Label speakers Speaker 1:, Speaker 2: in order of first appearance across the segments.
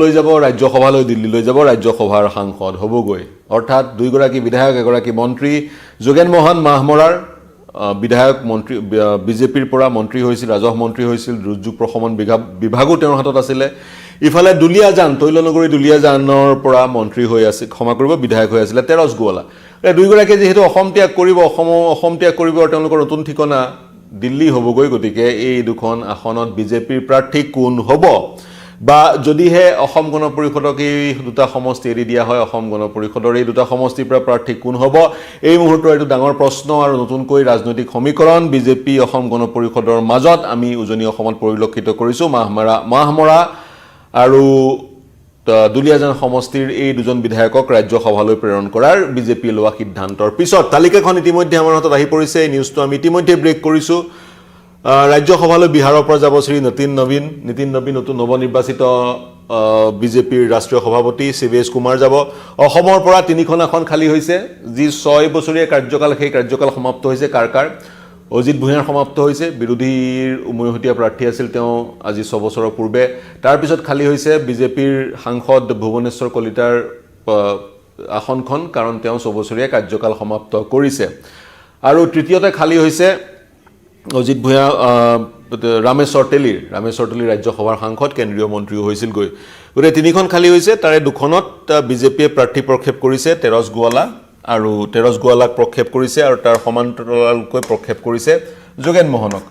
Speaker 1: লৈ যাব ৰাজ্যসভালৈ দিল্লী লৈ যাব ৰাজ্যসভাৰ সাংসদ হ'বগৈ অৰ্থাৎ দুইগৰাকী বিধায়ক এগৰাকী মন্ত্ৰী যোগেন মোহন মাহমৰাৰ বিধায়ক মন্ত্ৰী বিজেপিৰ পৰা মন্ত্ৰী হৈছিল ৰাজহ মন্ত্ৰী হৈছিল দুৰ্যোগ প্ৰশমন বিভাগো তেওঁৰ হাতত আছিল ইফালে দুলিয়াজান তৈলনগৰী দুলিয়াজানৰ পৰা মন্ত্ৰী হৈ আছিল ক্ষমা কৰিব বিধায়ক হৈ আছিল তেৰছ গোৱালা এই দুইগৰাকী যেহেতু অসম ত্যাগ কৰিব তেওঁলোকৰ নতুন ঠিকনা দিল্লী হ'বগৈ গতিকে এই দুখন আসনত বিজেপিৰ প্ৰাৰ্থী কোন হ'ব বা যদিহে অসম গণ পৰিষদক এই দুটা সমষ্টি এৰি দিয়া হয় অসম গণ পৰিষদৰ এই দুটা সমষ্টিৰ পৰা প্ৰাৰ্থী কোন হ'ব এই মুহূৰ্তৰ এইটো ডাঙৰ প্ৰশ্ন আৰু নতুনকৈ ৰাজনৈতিক সমীকৰণ বিজেপি অসম গণ পৰিষদৰ মাজত আমি উজনি অসমত পৰিলক্ষিত কৰিছো মাহমৰা আৰু দুলিয়াজান সমষ্টিৰ এই দুজন বিধায়কক ৰাজ্যসভালৈ প্ৰেৰণ কৰাৰ বিজেপি লোৱা সিদ্ধান্তৰ পিছত তালিকাখন ইতিমধ্যে আমাৰ হাতত আহি পৰিছে এই নিউজটো আমি ইতিমধ্যে ব্ৰেক কৰিছো ৰাজ্যসভালৈ বিহাৰৰ পৰা যাব শ্ৰী নীতিন নবীন নতুন নৱনিৰ্বাচিত বিজেপিৰ ৰাষ্ট্ৰীয় সভাপতি শিৱেশ কুমাৰ যাব অসমৰ পৰা তিনিখন আসন খালী হৈছে যি 6 বছৰীয়া কাৰ্যকাল সেই কাৰ্যকাল সমাপ্ত হৈছে কাৰ অজিত ভূঞাৰ সমাপ্ত হৈছে বিৰোধীৰ উমৈহতীয়া প্ৰাৰ্থী আছিল তেওঁ আজি 6 বছৰৰ পূৰ্বে তাৰ পিছত খালী হৈছে বিজেপিৰ সাংসদ ভুৱনেশ্বৰ কলিতাৰ আসনখন কাৰণ তেওঁ 6 বছৰীয়া কাৰ্যকাল সমাপ্ত কৰিছে আৰু তৃতীয়তে খালী হৈছে অজিত ভূঞা ৰামেশ্বৰ তেলীৰ ৰাজ্যসভাৰ সাংসদ কেন্দ্ৰীয় মন্ত্ৰীও হৈছিল গৈ গৰে তিনিখন খালী হৈছে তাৰে দুখনত বিজেপিয়ে প্ৰাৰ্থী প্ৰক্ষেপ কৰিছে তেৰছ গোৱালাক প্ৰক্ষেপ কৰিছে আৰু তাৰ সমান্তৰালকৈ প্ৰক্ষেপ কৰিছে যোগেন মোহনক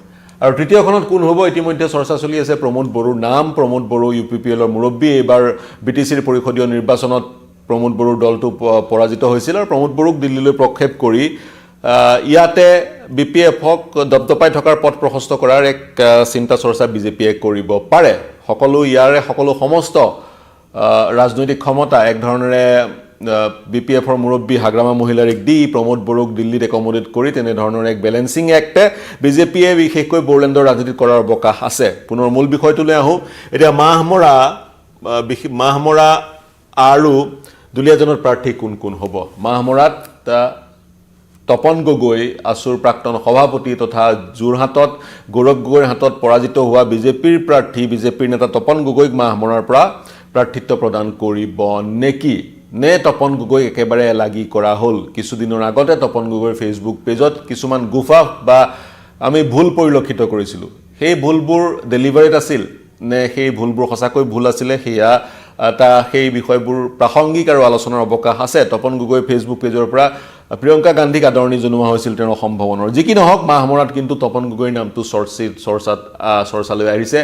Speaker 1: আৰু তৃতীয়খনত কোন হ'ব ইতিমধ্যে চৰ্চা চলি আছে প্ৰমোদ বড়োৰ নাম প্ৰমোদ বড়ো ইউপিপিএলৰ মুৰব্বী এবাৰ বিটিচিৰ পৰিষদীয় নিৰ্বাচনত প্ৰমোদ বড়োৰ দলটো পৰাজিত হৈছিল আৰু প্ৰমোদ বড়োক দিল্লীলৈ প্ৰক্ষেপ কৰি ইয়াতে বিপিএফক দপদপাই থকাৰ পথ প্ৰশস্ত কৰাৰ এক চিন্তা চৰ্চা বিজেপিয়ে কৰিব পাৰে সকলো সমস্ত ৰাজনৈতিক ক্ষমতা এক ধৰণেৰে বিপিএফৰ মুৰব্বী হাগ্ৰামা মহিলাৰিক দি প্ৰমোদ বড়োক দিল্লীত একমোডেট কৰি তেনে ধৰণৰ এক বেলেন্সিং এক্টে বিজেপিয়ে বিশেষকৈ বড়োলেণ্ডৰ ৰাজনীতি কৰাৰ অৱকাশ আছে পুনৰ মূল বিষয়টোলৈ আহোঁ এতিয়া মাহমৰা আৰু দুলিয়াজানৰ প্ৰাৰ্থী কোন হ'ব মাহমৰাত তপন গগৈ আসুৰ প্ৰাক্তন সভাপতি তথা যোৰহাটত গৌৰৱ গগৈৰ হাতত পৰাজিত হোৱা বিজেপিৰ নেতা তপন গগৈক মাহমৰাৰ পৰা প্ৰাৰ্থিত্ব প্ৰদান কৰিব নেকি নে তপন গগৈক একেবাৰে লাগি কৰা হ'ল কিছুদিনৰ আগতে তপন গগৈৰ ফেচবুক পেজত কিছুমান গুফা বা আমি ভুল পৰিলক্ষিত কৰিছিলোঁ সেই ভুলবোৰ ডেলিভাৰীত আছিল নে সেই ভুলবোৰ সঁচাকৈ ভুল আছিলে সেই বিষয়বোৰ প্ৰাসংগিক আৰু আলোচনাৰ অৱকাশ আছে তপন গগৈৰ ফেচবুক পেজৰ পৰা প্ৰিয়ংকা গান্ধীক আদৰণি জনোৱা হৈছিল তেওঁৰ অসম ভৱনৰ যি কি নহওক মাহমৰাত কিন্তু তপন গগৈৰ নামটো চৰ্চালৈ আহিছে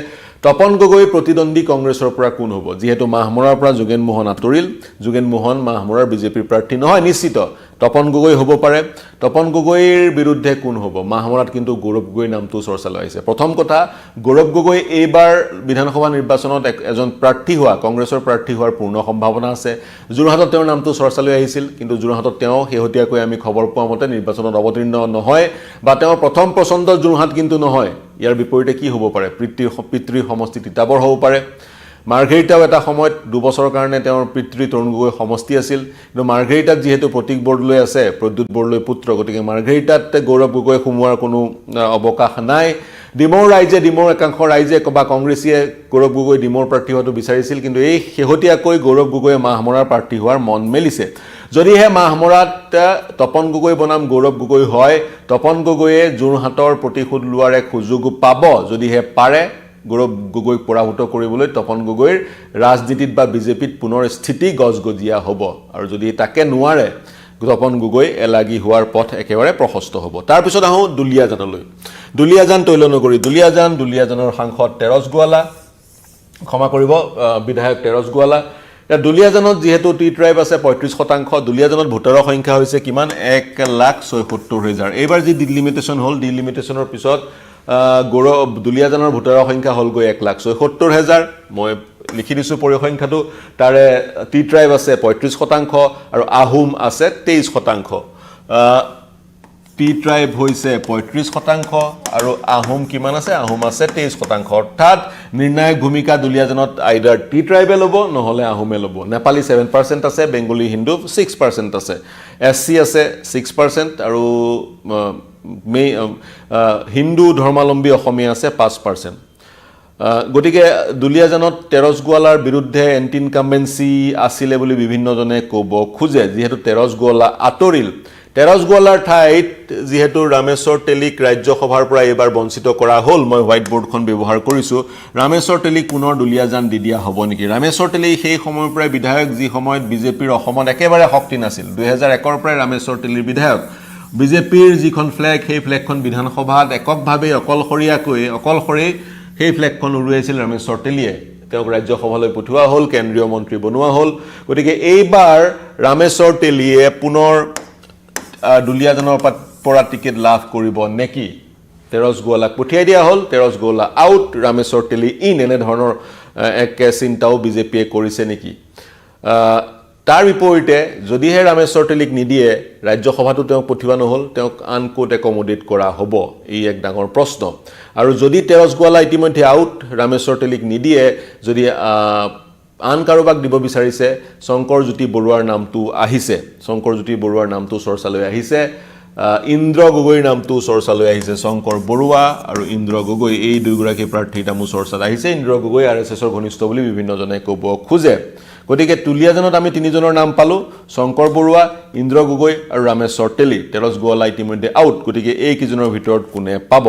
Speaker 1: তপন গগৈ প্ৰতিদ্বন্দ্বী কংগ্ৰেছৰ পৰা কোন হ'ব যিহেতু মাহমৰাৰ পৰা যোগেন মোহন আঁতৰিল যোগেন মোহন মাহমৰাৰ বিজেপিৰ প্ৰাৰ্থী নহয় নিশ্চিত তপন গগৈ হ'ব পাৰে তপন গগৈৰ বিৰুদ্ধে কোন হ'ব মাহমৰাত কিন্তু গৌৰৱ গগৈৰ নামটো চৰ্চালৈ আহিছে প্ৰথম কথা গৌৰৱ গগৈ এইবাৰ বিধানসভা নিৰ্বাচনত এজন প্ৰাৰ্থী হোৱা কংগ্ৰেছৰ প্ৰাৰ্থী হোৱাৰ পূৰ্ণ সম্ভাৱনা আছে যোৰহাটত তেওঁৰ নামটো চৰ্চালৈ আহিছিল কিন্তু যোৰহাটত তেওঁ শেহতীয়াকৈ আমি খবৰ পোৱা মতে নিৰ্বাচনত অৱতীৰ্ণ নহয় বা তেওঁৰ প্ৰথম পছন্দ যোৰহাট কিন্তু নহয় ইয়াৰ বিপৰীতে কি হ'ব পাৰে পিতৃ সমষ্টি তিতাবৰ হ'ব পাৰে মাৰ্ঘেৰিটাও এটা সময়ত 2 বছৰৰ কাৰণে তেওঁৰ পিতৃ তৰুণ গগৈ সমষ্টি আছিল কিন্তু মাৰ্ঘেৰিটাত যিহেতু প্ৰতীক বৰদলৈ আছে প্ৰদ্যুৎ বৰদলৈ পুত্ৰ গতিকে মাৰ্ঘেৰিটাত গৌৰৱ গগৈ সোমোৱাৰ কোনো অৱকাশ নাই ডিমৰ একাংশ ৰাইজে বা কংগ্ৰেছীয়ে গৌৰৱ গগৈ ডিমৰ প্ৰাৰ্থী হোৱাটো বিচাৰিছিল কিন্তু এই শেহতীয়াকৈ গৌৰৱ গগৈয়ে মাহমৰাৰ প্ৰাৰ্থী হোৱাৰ মন মেলিছে যদিহে মাহমৰাত তপন গগৈ বনাম গৌৰৱ গগৈ হয় তপন গগৈয়ে যোৰহাটৰ প্ৰতিশোধ লোৱাৰ এক সুযোগ পাব যদিহে পাৰে গৌৰৱ গগৈক পৰাভূত কৰিবলৈ তপন গগৈৰ ৰাজনীতিত বা বিজেপিত পুনৰ স্থিতি গজগজীয়া হ'ব আৰু যদি তাকে নোৱাৰে তপন গগৈ এলাগি হোৱাৰ পথ একেবাৰে প্ৰশস্ত হ'ব তাৰ পিছত আহোঁ দুলিয়াজানলৈ দুলিয়াজান তৈলনগৰী দুলিয়াজানৰ সাংসদ তেৰছ গোৱালা ক্ষমা কৰিব বিধায়ক তেৰছ গোৱালা দুলিয়াজানত যিহেতু টি ট্ৰাইব আছে 35% দুলিয়াজানত ভোটাৰৰ সংখ্যা হৈছে কিমান 1,76,000 এইবাৰ যি ডিলিমিটেশ্যন হ'ল ডিলিমিটেশ্যনৰ পিছত দুলিয়াজানৰ ভোটাৰৰ সংখ্যা হ'লগৈ 1,76,000 মই লিখি দিছোঁ পৰিসংখ্যাটো তাৰে টি ট্ৰাইব আছে 35% আৰু আহোম আছে 23% টি ট্ৰাইব হৈছে 35% আৰু আহোম কিমান আছে আহোম আছে 23% অৰ্থাৎ নিৰ্ণায়ক ভূমিকা দুলিয়াজানত আইদাৰ টি ট্ৰাইবে ল'ব নহ'লে আহোমে ল'ব নেপালী 7% আছে বেংগলী হিন্দু 6% আছে এছচি আছে 6% আৰু হিন্দু ধৰ্মাৱলম্বী অসমীয়া আছে 5% গতিকে দুলীয়াজানত তেৰছ গোৱালাৰ বিৰুদ্ধে এণ্টি ইনকাম্বেঞ্চি আছিলে বুলি বিভিন্নজনে ক'ব খোজে যিহেতু তেৰছ গোৱালা আঁতৰিল তেৰছ গোৱালাৰ ঠাইত যিহেতু ৰামেশ্বৰ তেলীক ৰাজ্যসভাৰ পৰা এইবাৰ বঞ্চিত কৰা হ'ল মই হোৱাইট বৰ্ডখন ব্যৱহাৰ কৰিছোঁ ৰামেশ্বৰ তেলীক পুনৰ দুলীয়াজান দি দিয়া হ'ব নেকি ৰামেশ্বৰ তেলী সেই সময়ৰ পৰাই বিধায়ক যি সময়ত বিজেপিৰ অসমত একেবাৰে শক্তি নাছিল 2001ৰ পৰাই ৰামেশ্বৰ তেলীৰ বিধায়ক বিজেপিৰ যিখন ফ্লেগ সেই ফ্লেগখন বিধানসভাত এককভাৱে অকলশৰে সেই ফ্লেগখন উৰুৱাইছিল ৰামেশ্বৰ তেলীয়ে তেওঁক ৰাজ্যসভালৈ পঠোৱা হ'ল কেন্দ্ৰীয় মন্ত্ৰী বনোৱা হ'ল গতিকে এইবাৰ ৰামেশ্বৰ তেলীয়ে পুনৰ দুলীয়াজানৰ পৰা টিকেট লাভ কৰিব নেকি তেৰছ গোৱালাক পঠিয়াই দিয়া হ'ল তেৰছ গোৱালা আউট ৰামেশ্বৰ তেলী ইন এনে ধৰণৰ এক চিন্তাও বিজেপিয়ে কৰিছে নেকি তাৰ বিপৰীতে যদিহে ৰামেশ্বৰ তেলীক নিদিয়ে ৰাজ্যসভাটো তেওঁক পঠিওৱা নহ'ল তেওঁক আন ক'ত একমোডেট কৰা হ'ব এই এক ডাঙৰ প্ৰশ্ন আৰু যদি তেৰছ গোৱালা ইতিমধ্যে আউট ৰামেশ্বৰ তেলীক নিদিয়ে যদি আন কাৰোবাক দিব বিচাৰিছে শংকৰজ্যোতি বৰুৱাৰ নামটো আহিছে শংকৰজ্যোতি বৰুৱাৰ নামটো চৰ্চালৈ আহিছে ইন্দ্ৰ গগৈৰ নামটো চৰ্চালৈ আহিছে শংকৰ বৰুৱা আৰু ইন্দ্ৰ গগৈ এই দুয়োগৰাকী প্ৰাৰ্থীৰ নামো চৰ্চাত আহিছে ইন্দ্ৰ গগৈ আৰএছএছৰ ঘনিষ্ঠ বুলি বিভিন্নজনে ক'ব খোজে গতিকে দুলীয়াজানত আমি তিনিজনৰ নাম পালোঁ শংকৰ বৰুৱা ইন্দ্ৰ গগৈ আৰু ৰামেশ্বৰ তেলী তেৰছ গোৱালা ইতিমধ্যে আউট গতিকে এইকেইজনৰ ভিতৰত কোনে পাব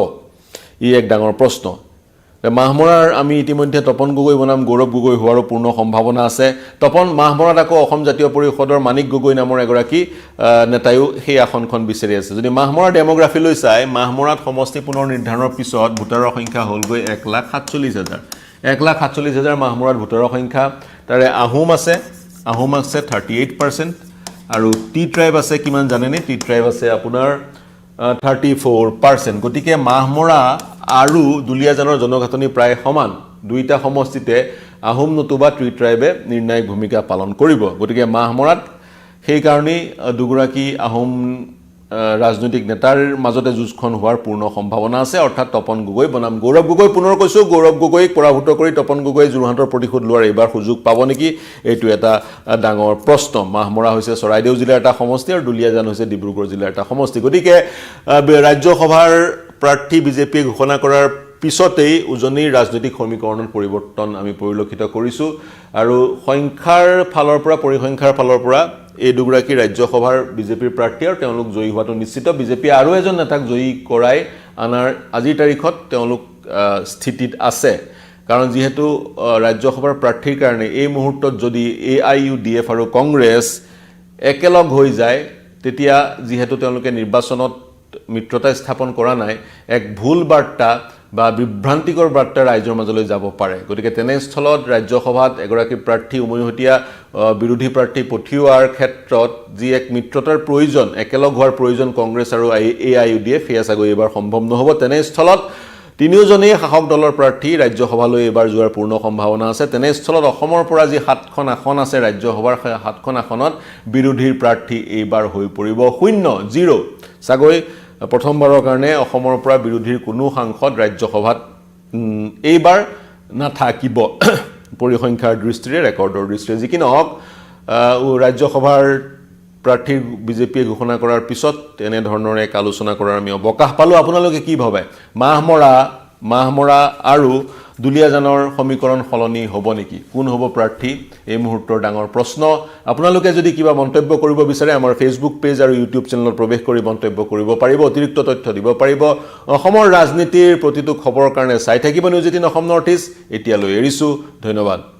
Speaker 1: ই এক ডাঙৰ প্ৰশ্ন মাহমৰাৰ আমি ইতিমধ্যে তপন গগৈ বনাম গৌৰৱ গগৈ হোৱাৰো পূৰ্ণ সম্ভাৱনা আছে তপন মাহমৰাত আকৌ অসম জাতীয় পৰিষদৰ মানিক গগৈ নামৰ এগৰাকী নেতায়ো সেই আসনখন বিচাৰি আছে যদি মাহমৰাৰ ডেমোগ্ৰাফিলৈ চাই মাহমৰাত সমষ্টি পুনৰ নিৰ্ধাৰণৰ পিছত ভোটাৰৰ সংখ্যা হ'লগৈ 1,47,000 1,47,000 মাহমৰাত ভোটাৰৰ সংখ্যা তাৰে আহোম আছে 38% আৰু টি ট্ৰাইব আছে কিমান জানেনে টি ট্ৰাইব আছে আপোনাৰ 34% গতিকে মাহমৰা আৰু দুলীয়াজানৰ জনগাঁথনি প্ৰায় সমান দুইটা সমষ্টিতে আহোম নতুবা টি ট্ৰাইবে নিৰ্ণায়ক ভূমিকা পালন কৰিব গতিকে মাহমৰাত সেই কাৰণেই দুগৰাকী আহোম ৰাজনৈতিক নেতাৰ মাজতে যুঁজখন হোৱাৰ পূৰ্ণ সম্ভাৱনা আছে অৰ্থাৎ তপন গগৈ বনাম গৌৰৱ গগৈ পুনৰ কৈছোঁ গৌৰৱ গগৈক পৰাভূত কৰি তপন গগৈ যোৰহাটৰ প্ৰতিশোধ লোৱাৰ এইবাৰ সুযোগ পাব নেকি এইটো এটা ডাঙৰ প্ৰশ্ন মাহমৰা হৈছে চৰাইদেউ জিলাৰ এটা সমষ্টি আৰু দুলীয়াজান হৈছে ডিব্ৰুগড় জিলাৰ এটা সমষ্টি গতিকে ৰাজ্যসভাৰ প্ৰাৰ্থী বিজেপিয়ে ঘোষণা কৰাৰ পিছতেই উজনিৰ ৰাজনৈতিক সমীকৰণত পৰিৱৰ্তন আমি পৰিলক্ষিত কৰিছোঁ আৰু পৰিসংখ্যাৰ ফালৰ পৰা এই দুগৰাকী ৰাজ্যসভাৰ বিজেপিৰ প্ৰাৰ্থী আৰু তেওঁলোক জয়ী হোৱাটো নিশ্চিত বিজেপিয়ে আৰু এজন নেতাক জয়ী কৰাই আনাৰ আজিৰ তাৰিখত তেওঁলোক স্থিতিত আছে কাৰণ যিহেতু ৰাজ্যসভাৰ প্ৰাৰ্থীৰ কাৰণে এই মুহূৰ্তত যদি AIUDF আৰু কংগ্ৰেছ একেলগ হৈ যায় তেতিয়া যিহেতু তেওঁলোকে নিৰ্বাচনত মিত্ৰতা স্থাপন কৰা নাই এক ভুল বাৰ্তা বা বিভ্ৰান্তিকৰ বাৰ্তা ৰাইজৰ মাজলৈ যাব পাৰে গতিকে তেনেস্থলত ৰাজ্যসভাত এগৰাকী প্ৰাৰ্থী উমৈহতীয়া বিৰোধী প্ৰাৰ্থী পঠিওৱাৰ ক্ষেত্ৰত যি এক মিত্ৰতাৰ প্ৰয়োজন একেলগ হোৱাৰ প্ৰয়োজন কংগ্ৰেছ আৰু AIUDF সেয়া চাগৈ এইবাৰ সম্ভৱ নহ'ব তেনেস্থলত তিনিওজনেই শাসক দলৰ প্ৰাৰ্থী ৰাজ্যসভালৈ এইবাৰ যোৱাৰ পূৰ্ণ সম্ভাৱনা আছে তেনেস্থলত অসমৰ পৰা যি 7খন আসন আছে ৰাজ্যসভাৰ 7খন আসনত বিৰোধীৰ প্ৰাৰ্থী এইবাৰ হৈ পৰিব 0 চাগৈ প্ৰথমবাৰৰ কাৰণে অসমৰ পৰা বিৰোধীৰ কোনো সাংসদ ৰাজ্যসভাত এইবাৰ নাথাকিব পৰিসংখ্যাৰ দৃষ্টিৰে ৰেকৰ্ডৰ দৃষ্টিৰে যি কি নহওক ৰাজ্যসভাৰ প্ৰাৰ্থীৰ বিজেপিয়ে ঘোষণা কৰাৰ পিছত এনে ধৰণৰ এক আলোচনা কৰাৰ আমি অৱকাশ পালোঁ আপোনালোকে কি ভাবে মাহমৰা আৰু দুলীয়াজানৰ সমীকৰণ সলনি হ'ব নেকি কোন হ'ব প্ৰাৰ্থী এই মুহূৰ্তৰ ডাঙৰ প্ৰশ্ন আপোনালোকে যদি কিবা মন্তব্য কৰিব বিচাৰে আমাৰ ফেচবুক পেজ আৰু ইউটিউব চেনেলত প্ৰৱেশ কৰি মন্তব্য কৰিব পাৰিব অতিৰিক্ত তথ্য দিব পাৰিব অসমৰ ৰাজনীতিৰ প্ৰতিটো খবৰৰ কাৰণে চাই থাকিব নিউজ 18 অসম নৰ্থ ইষ্ট এতিয়ালৈ এৰিছোঁ ধন্যবাদ